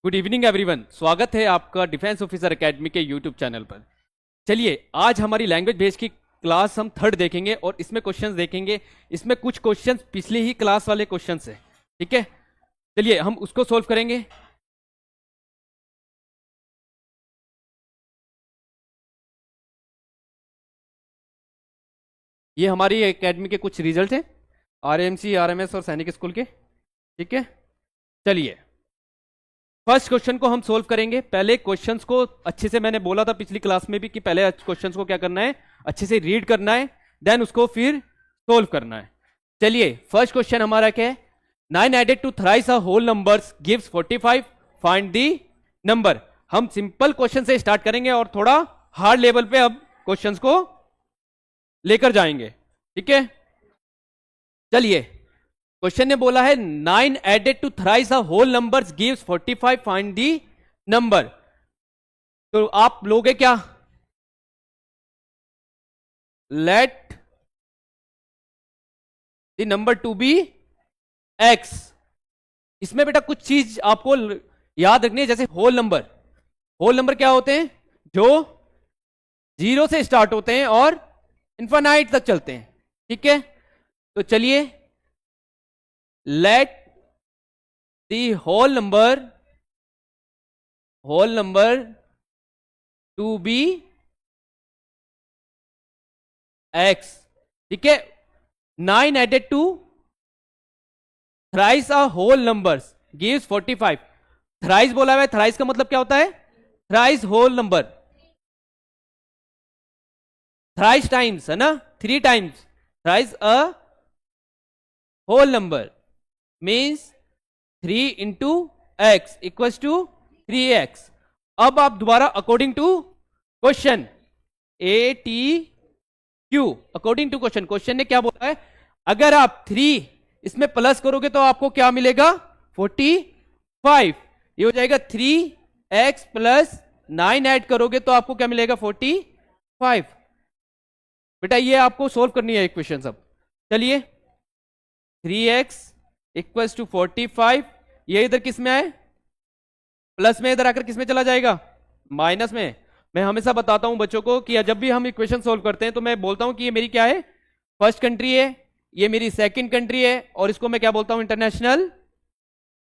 Good evening everyone, स्वागत है आपका डिफेंस ऑफिसर एकेडमी के यूट्यूब चैनल पर। चलिए, आज हमारी लैंग्वेज बेस की क्लास हम थर्ड देखेंगे और इसमें क्वेश्चंस देखेंगे। इसमें कुछ क्वेश्चंस पिछली ही क्लास वाले क्वेश्चंस हैं, ठीक है। चलिए हम उसको सोल्व करेंगे। ये हमारी एकेडमी के कुछ रिजल्ट हैं, आरएमसी, आरएमएस और सैनिक स्कूल के, ठीक है। चलिए फर्स्ट क्वेश्चन को हम सोल्व करेंगे। पहले क्वेश्चंस को अच्छे से, मैंने बोला था पिछली क्लास में भी कि पहले क्वेश्चंस को क्या करना है, अच्छे से रीड करना है, देन उसको फिर सोल्व करना है। चलिए फर्स्ट क्वेश्चन हमारा क्या है, 9 added to thrice a whole numbers gives 45, find the number. हम सिंपल क्वेश्चन से स्टार्ट करेंगे और थोड़ा हार्ड लेवल पे अब क्वेश्चंस को लेकर जाएंगे, ठीक है। चलिए क्वेश्चन ने बोला है 9 added to thrice a whole numbers gives 45, find the number. तो आप लोगे क्या, let the number to be x. इसमें बेटा कुछ चीज आपको याद रखनी है, जैसे होल नंबर क्या होते हैं, जो 0 से स्टार्ट होते हैं और इन्फिनाइट तक चलते हैं, ठीक है। तो चलिए let the whole number to be x, ठीक है। 9 added to thrice a whole numbers gives 45। Thrice बोला हुआ है, थ्राइस का मतलब क्या होता है, thrice whole number, thrice times है ना, 3 times. Thrice a whole number means 3 into x equals to 3x। अब आप दोबारा according to question ATQ, according to question ने क्या बोला है, अगर आप 3 इसमें प्लस करोगे तो आपको क्या मिलेगा, 45। ये हो जाएगा 3x प्लस 9 ऐड करोगे तो आपको क्या मिलेगा, 45। बेटा ये आपको सोल्व करनी है इक्वेशन सब। चलिए 3x इक्वल्स टू 45, ये इधर किस में है, प्लस में, इधर आकर किस में चला जाएगा, माइनस में। मैं हमेशा बताता हूं बच्चों को कि जब भी हम इक्वेशन सोल्व करते हैं तो मैं बोलता हूं कि ये मेरी क्या है, फर्स्ट कंट्री है, ये मेरी सेकंड कंट्री है, और इसको मैं क्या बोलता हूं, इंटरनेशनल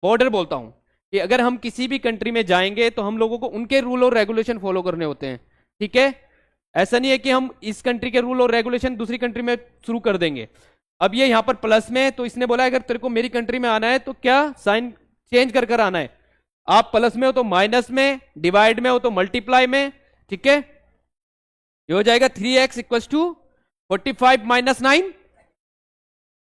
बॉर्डर बोलता हूं। कि अगर हम किसी भी कंट्री में जाएंगे तो हम लोगों को उनके रूल और रेगुलेशन फॉलो करने होते हैं, ठीक है। ऐसा नहीं है कि हम इस कंट्री के रूल और रेगुलेशन दूसरी कंट्री में शुरू कर देंगे। अब ये यहां पर प्लस में, तो इसने बोला अगर तेरे को मेरी कंट्री में आना है तो क्या साइन चेंज कर कर आना है, आप प्लस में हो तो माइनस में, डिवाइड में हो तो मल्टीप्लाई में, ठीक है। ये हो जाएगा 3x इक्वल्स टू 45 माइनस 9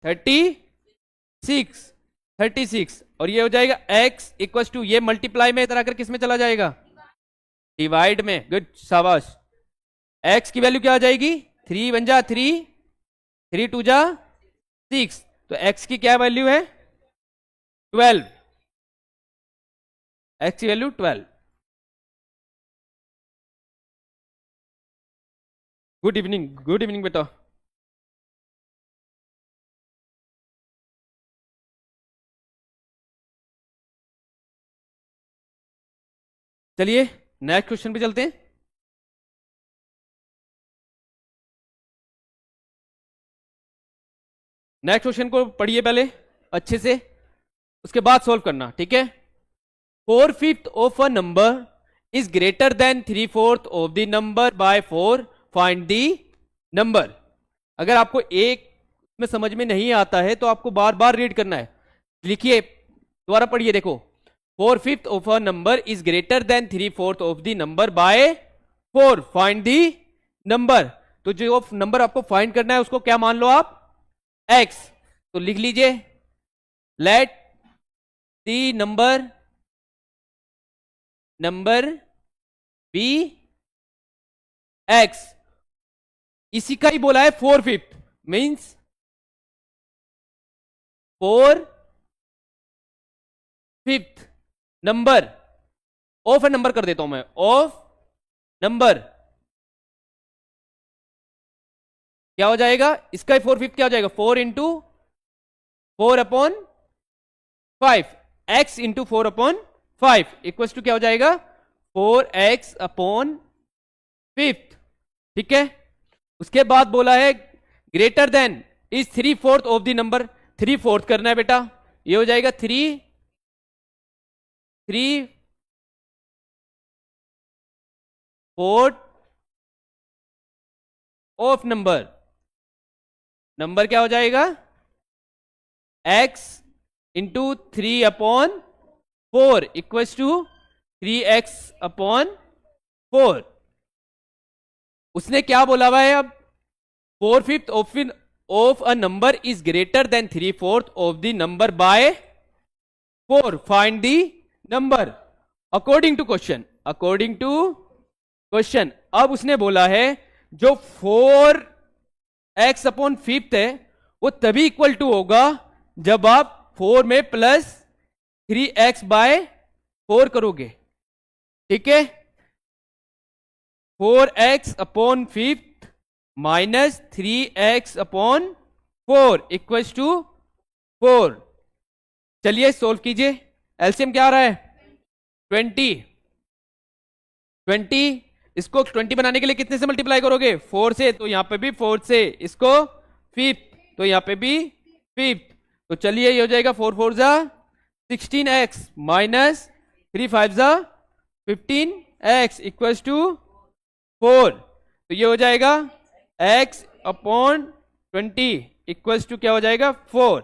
36, और ये हो जाएगा x इक्वल्स टू, ये मल्टीप्लाई में इधर आकर किस में चला जाएगा, डिवाइड में। गुड, शाबाश। x की वैल्यू क्या आ जाएगी, 3 1 जा 3, 3 2 जा 6, तो x की क्या वैल्यू है, 12। x की वैल्यू 12। गुड इवनिंग बेटा। चलिए नेक्स्ट क्वेश्चन पे चलते हैं। नेक्स्ट क्वेश्चन को पढ़िए पहले अच्छे से, उसके बाद सोल्व करना, ठीक है। 4/5 of a number is greater than 3/4 of the number by 4, find the number. अगर आपको एक में समझ में नहीं आता है तो आपको बार बार रीड करना है। लिखिए, दोबारा पढ़िए, देखो 4/5 of a number is greater than 3/4 of the number by 4, find the number. तो जो नंबर आपको फाइंड करना है उसको क्या मान लो आप, x। तो लिख लीजिए, let the number be x। इसी का ही बोला है 4/5, means 4/5 number of a number कर देता हूं मैं, ऑफ नंबर क्या हो जाएगा, इसका ही 4/5 क्या हो जाएगा, 4 into 4/5, x into 4/5, 5 equals to क्या हो जाएगा 4x अपॉन 5th। ठीक है, उसके बाद बोला है greater than is 3/4 of the number. 3/4 करना है बेटा, ये हो जाएगा 3/4 ऑफ नंबर। नंबर क्या हो जाएगा x into 3/4 equals to 3x upon 4। उसने क्या बोला हुआ है अब 4/5 of a number is greater than 3/4 of the number by 4, find the number according to question. According to question अब उसने बोला है जो 4x अपॉन 5th है वो तभी इक्वल टू होगा जब आप 4 में प्लस 3x बाय 4 करोगे। ठीक है, 4x upon 5th minus 3x upon 4 equals to 4। चलिए सोल्व कीजिए। एलसीएम क्या आ रहा है 20। इसको 20 बनाने के लिए कितने से मल्टीप्लाई करोगे 4 से, तो यहां पे भी 4 से, इसको 5th तो यहां पे भी 5th। तो चलिए ये हो जाएगा 4 4 जा 16x माइनस 3 5 जा 15x इक्वल्स टू 4। तो ये हो जाएगा x अपॉन 20 इक्वल्स टू क्या हो जाएगा 4।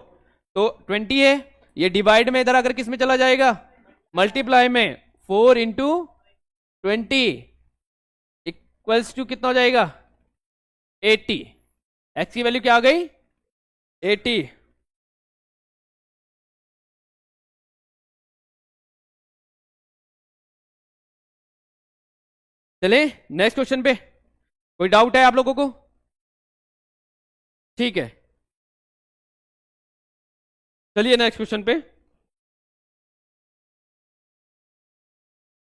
तो 20 है, ये डिवाइड में इधर अगर किस में चला जाएगा मल्टीप्लाई में 4 इंटू 20 इक्वल्स टू कितना हो जाएगा 80। x की वैल्यू क्या आ गई 80। चले नेक्स्ट क्वेश्चन पे। कोई डाउट है आप लोगों को? ठीक है, चलिए नेक्स्ट क्वेश्चन पे।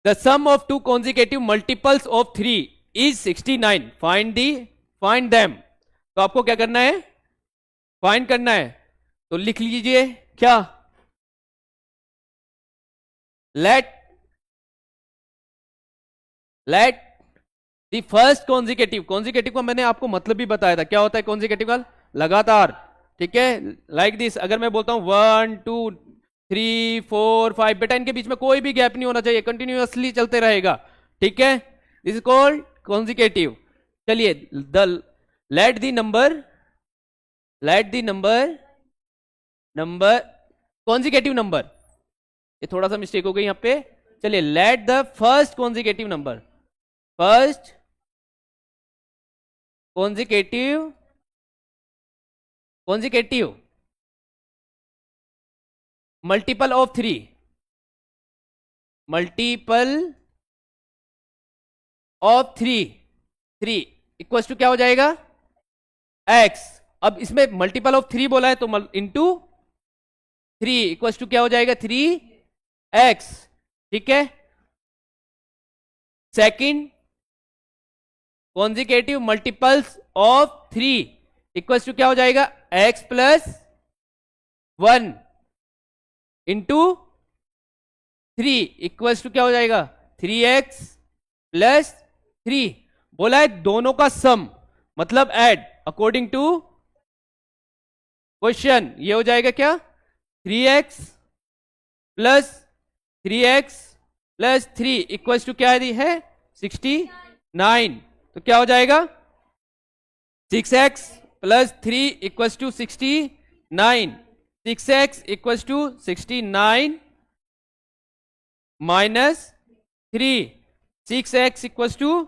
The sum of two consecutive multiples of 3 is 69, find them. तो आपको क्या करना है फाइंड करना है, तो लिख लीजिए क्या let the first consecutive. Consecutive का मैंने आपको मतलब भी बताया था, क्या होता है कॉन्जिकेटिव का लगातार। ठीक है, लाइक दिस अगर मैं बोलता हूं 1 2 3 4 5 बेटा इनके बीच में कोई भी गैप नहीं होना चाहिए, कंटिन्यूअसली चलते रहेगा। ठीक है, दिस इज कॉल्ड कॉन्जिकेटिव। चलिए let the number consecutive number, ये थोड़ा सा मिस्टेक हो गई यहां पे। चलिए let the first consecutive number, first consecutive multiple of 3 equals to क्या हो जाएगा x। अब इसमें मल्टीपल ऑफ 3 बोला है तो इंटू 3 इक्वल्स टू क्या हो जाएगा 3x। ठीक है, second consecutive multiples of 3 equals to क्या हो जाएगा x plus 1 into 3 equals to क्या हो जाएगा 3x प्लस 3। बोला है दोनों का सम मतलब ऐड अकॉर्डिंग टू क्वेश्चन। ये हो जाएगा क्या 3x प्लस 3 इक्वल्स टू क्या है 69। तो क्या हो जाएगा 6x plus 3 equals to 69। 6x equals to 69 minus 3, 6x equals to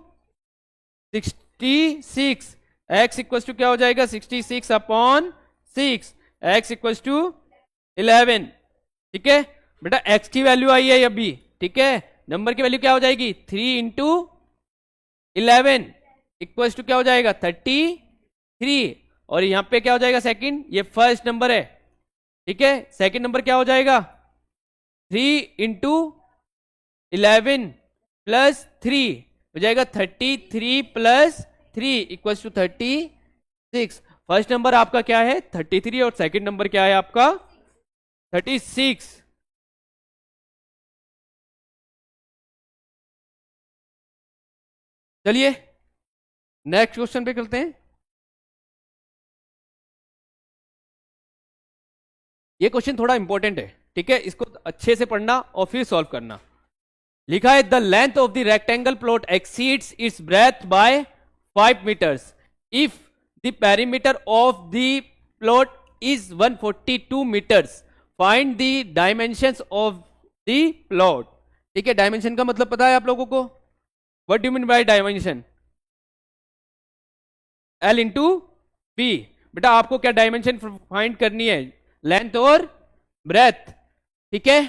66। x equals to क्या हो जाएगा 66 अपॉन 6, x इक्वल्स टू 11। ठीक है बेटा, x की वैल्यू आई है अभी। ठीक है, नंबर की वैल्यू क्या हो जाएगी 3 इंटू 11 इक्वल्स टू क्या हो जाएगा 33। और यहां पे क्या हो जाएगा सेकंड, ये फर्स्ट नंबर है। ठीक है, सेकंड नंबर क्या हो जाएगा 3 इंटू 11 प्लस 3 हो जाएगा 33 plus 3 equals to 36। First number आपका क्या है 33 और सेकंड नंबर क्या है आपका 36। चलिए नेक्स्ट क्वेश्चन पे करते हैं। ये क्वेश्चन थोड़ा इंपॉर्टेंट है, ठीक है, इसको अच्छे से पढ़ना और फिर सॉल्व करना। लिखा है the length of the rectangle plot exceeds its breadth by 5 metres if the perimeter of the plot is 142 metres find the dimensions of the plot. ठीक है, डायमेंशन का मतलब पता है आप लोगों को? What do mean by dimension? L into b. बेटा आपको क्या डायमेंशन फाइंड करनी है? लेंथ और ब्रेथ। ठीक है,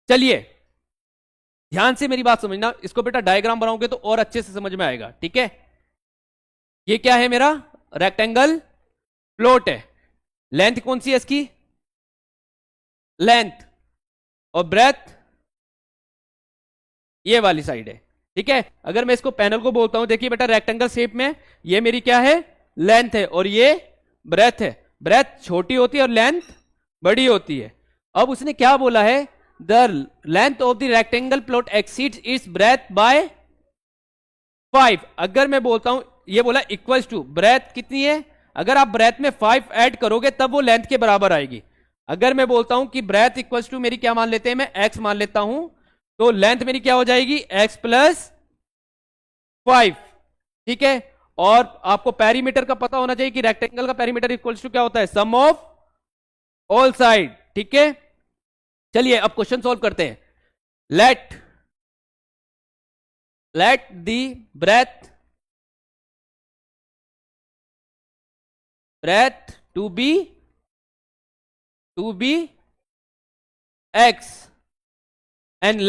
चलिए ध्यान से मेरी बात समझना, इसको बेटा डायग्राम बनाओगे तो और अच्छे से समझ में आएगा। ठीक है, ये क्या है? मेरा रेक्टेंगल प्लॉट है। लेंथ कौन सी है इसकी? लेंथ। और ब्रेथ ये वाली साइड है। ठीक है, अगर मैं इसको पैनल को बोलता हूं, देखिए बेटा रेक्टेंगल शेप में ये मेरी क्या है? लेंथ है और ये ब्रेथ है। ब्रेथ छोटी होती है और लेंथ बड़ी होती है। अब उसने क्या बोला है? The length of the rectangle plot exceeds its breadth by 5। अगर मैं बोलता हूं, ये बोला इक्वल्स टू, ब्रेथ कितनी है? अगर आप ब्रेथ में 5 ऐड करोगे तब वो लेंथ के बराबर आएगी। अगर मैं बोलता हूं कि ब्रेथ इक्वल्स टू मेरी क्या मान लेते हैं, मैं x मान लेता हूं, तो लेंथ मेरी क्या हो जाएगी? x plus 5। ठीक है, और आपको पेरीमीटर का पता होना चाहिए कि रेक्टेंगल का पेरीमीटर इक्वल्स टू क्या होता है? Sum of all side. ठीक है, चलिए अब क्वेश्चन सॉल्व करते हैं। Let the breadth to be x and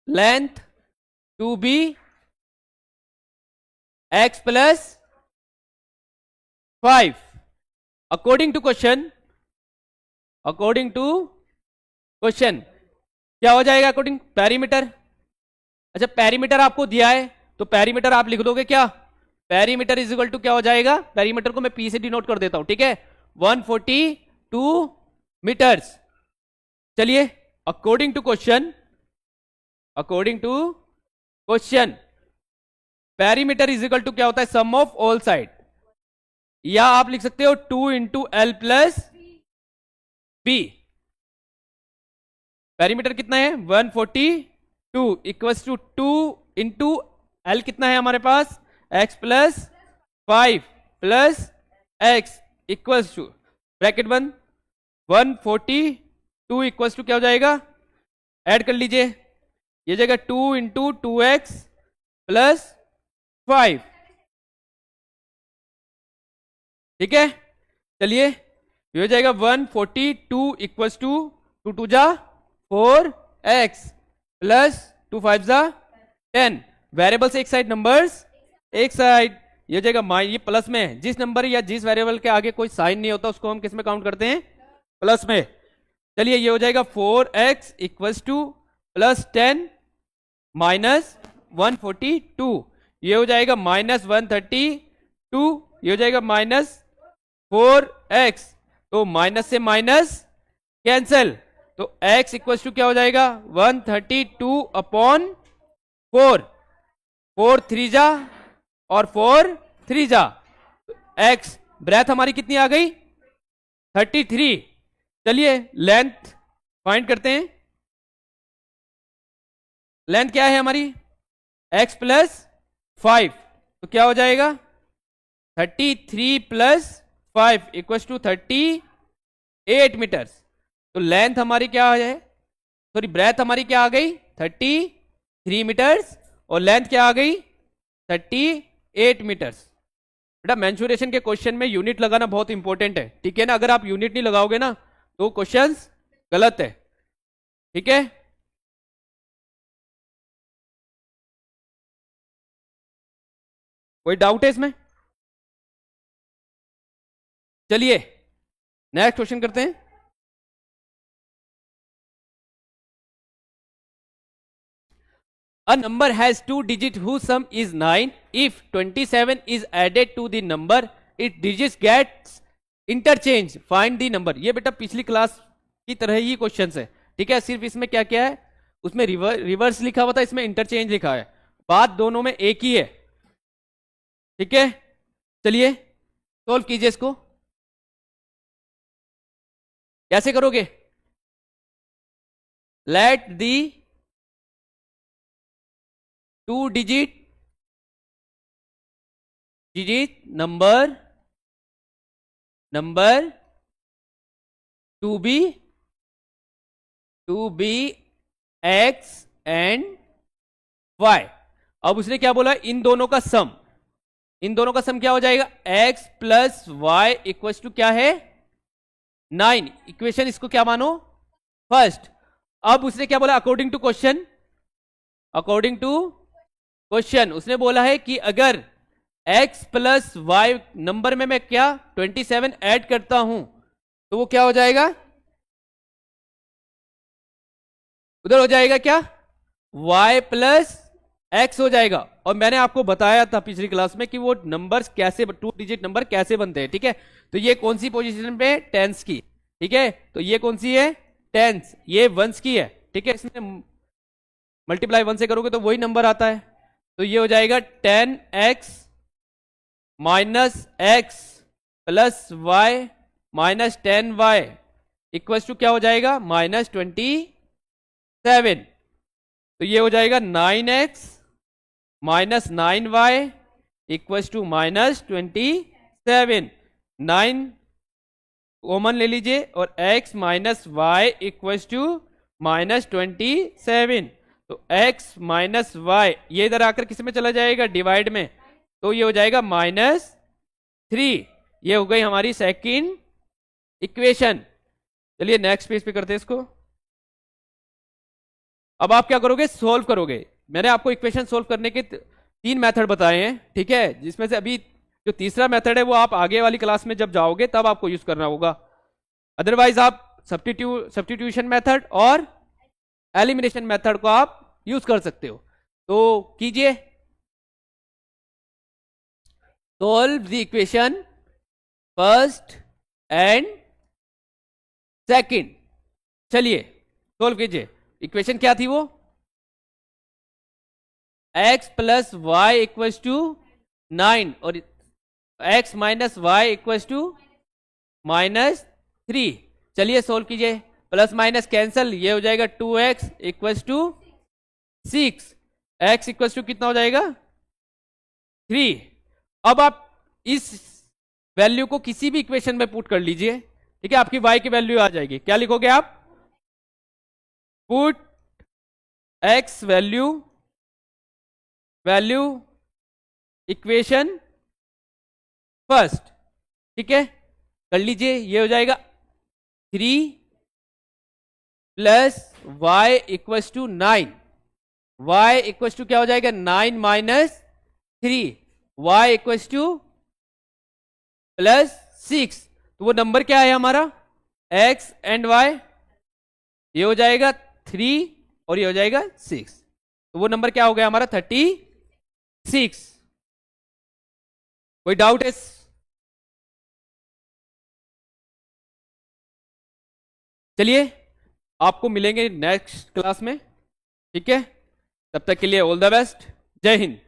length to be x plus 5 according to question क्या हो जाएगा? According perimeter. अच्छा, पेरीमीटर आपको दिया है तो पेरीमीटर आप लिख दोगे क्या? पेरीमीटर इज इक्वल टू क्या हो जाएगा? पेरीमीटर को मैं P से डिनोट कर देता हूं। ठीक है, 142 मीटर्स। चलिए according to question perimeter is equal to क्या होता है? सम ऑफ ऑल साइड, या आप लिख सकते हो 2 into L plus B. Perimeter कितना है? 142 इक्वल्स टू 2 इंटू एल कितना है हमारे पास? x plus 5 plus x equals to bracket बंद 142 इक्वल्स टू क्या हो जाएगा? ऐड कर लीजिए, ये जाएगा 2 इंटू 2x प्लस 5। ठीक है, चलिए ये हो जाएगा 142 इक्वल्स टू 2 2 जा 4x प्लस 2 5 जा 10। वेरिएबल्स एक साइड, नंबर्स एक साइड। ये हो जाएगा ये प्लस में, जिस नंबर या जिस वेरिएबल के आगे कोई साइन नहीं होता उसको हम किस में काउंट करते हैं? प्लस में। चलिए ये हो जाएगा 4x equals two plus 10 minus 142, ये हो जाएगा माइनस 132, ये हो जाएगा माइनस 4x। तो माइनस से माइनस कैंसल, तो x इक्वल्स टू क्या हो जाएगा? 132 अपॉन 4, 4 3 जा और 4 3 जा। x ब्रेथ हमारी कितनी आ गई? 33। चलिए लेंथ फाइंड करते हैं। लेंथ क्या है हमारी? x प्लस 5, तो क्या हो जाएगा? 33 प्लस 5 इक्वल्स टू 38 मीटर्स। तो लेंथ हमारी क्या है? सॉरी, ब्रेथ हमारी क्या आ गई? 33 मीटर्स और लेंथ क्या आ गई? 38 मीटर्स। बेटा मेंसुरेशन के क्वेश्चन में यूनिट लगाना बहुत इंपॉर्टेंट है। ठीक है ना, अगर आप यूनिट नहीं लगाओगे ना तो क्वेश्चंस गलत है। ठीक है, कोई डाउट है इसमें? चलिए नेक्स्ट क्वेश्चन करते हैं। A number has 2 digits whose sum is 9. If 27 is added to the number, its digits gets interchange. Find the number. ये बेटा पिछली क्लास की तरह ही क्वेश्चन है। ठीक है, सिर्फ इसमें क्या क्या है? उसमें रिवर्स लिखा हुआ था, इसमें इंटरचेंज लिखा है, बात दोनों में एक ही है। ठीक है, चलिए सॉल्व कीजिए इसको। कैसे करोगे? Let the 2 digit number to be X and Y. अब उसने क्या बोला, इन दोनों का सम, क्या हो जाएगा, x plus Y equal to क्या है 9। इक्वेशन इसको क्या मानो, फर्स्ट। अब उसने क्या बोला, अकॉर्डिंग टू क्वेश्चन उसने बोला है कि अगर x प्लस वाई नंबर में मैं क्या 27 ऐड करता हूं तो वो क्या हो जाएगा, उधर हो जाएगा क्या y प्लस x हो जाएगा। और मैंने आपको बताया था पिछली क्लास में कि वो नंबर्स कैसे, 2 डिजिट नंबर कैसे बनते हैं। ठीक है, तो ये कौन सी पोजीशन पे, टेंस की। ठीक है, तो ये कौन सी है, टेंस, ये वंस की है। ठीक है, इसमें मल्टीप्लाई 1 से करोगे तो वही नंबर आता है। तो ये हो जाएगा 10x minus X plus Y minus 10y equal to क्या हो जाएगा, माइनस 27। तो ये हो जाएगा 9x minus 9y equal to minus 27। 9 common ले लीजिए और x minus Y equal to minus 27। तो x माइनस वाई ये इधर आकर किस में चला जाएगा, डिवाइड में, तो ये हो जाएगा -3। ये हो गई हमारी सेकंड इक्वेशन। चलिए नेक्स्ट पेज पे करते हैं इसको। अब आप क्या करोगे, सोल्व करोगे। मैंने आपको इक्वेशन सोल्व करने के 3 मेथड बताए हैं। ठीक है, जिसमें से अभी जो तीसरा मेथड है वो आप आगे वाली क्लास में जब जाओगे तब आपको यूज करना होगा। अदरवाइज आप सब्स्टिट्यूशन मेथड और एलिमिनेशन मेथड को आप यूज कर सकते हो। तो कीजिए, solve the equation first and second. चलिए सोल्व कीजिए। इक्वेशन क्या थी वो, x plus Y equal to 9 और x minus Y equal to -3। चलिए सोल्व कीजिए, प्लस माइनस कैंसल, ये हो जाएगा 2x equal to 6। x equal to कितना हो जाएगा 3। अब आप इस वैल्यू को किसी भी इक्वेशन में पुट कर लीजिए। ठीक है, आपकी y की वैल्यू आ जाएगी। क्या लिखोगे आप, put x value equation first. ठीक है, कर लीजिए, ये हो जाएगा 3 plus Y equal to 9। y equal to क्या हो जाएगा 9 माइनस 3, y इक्वल टू +6। तो वो नंबर क्या है हमारा, x एंड y, ये हो जाएगा 3 और ये हो जाएगा 6। तो वो नंबर क्या हो गया हमारा 36। कोई डाउट है? चलिए आपको मिलेंगे नेक्स्ट क्लास में। ठीक है, तब तक के लिए ऑल द बेस्ट, जय हिंद।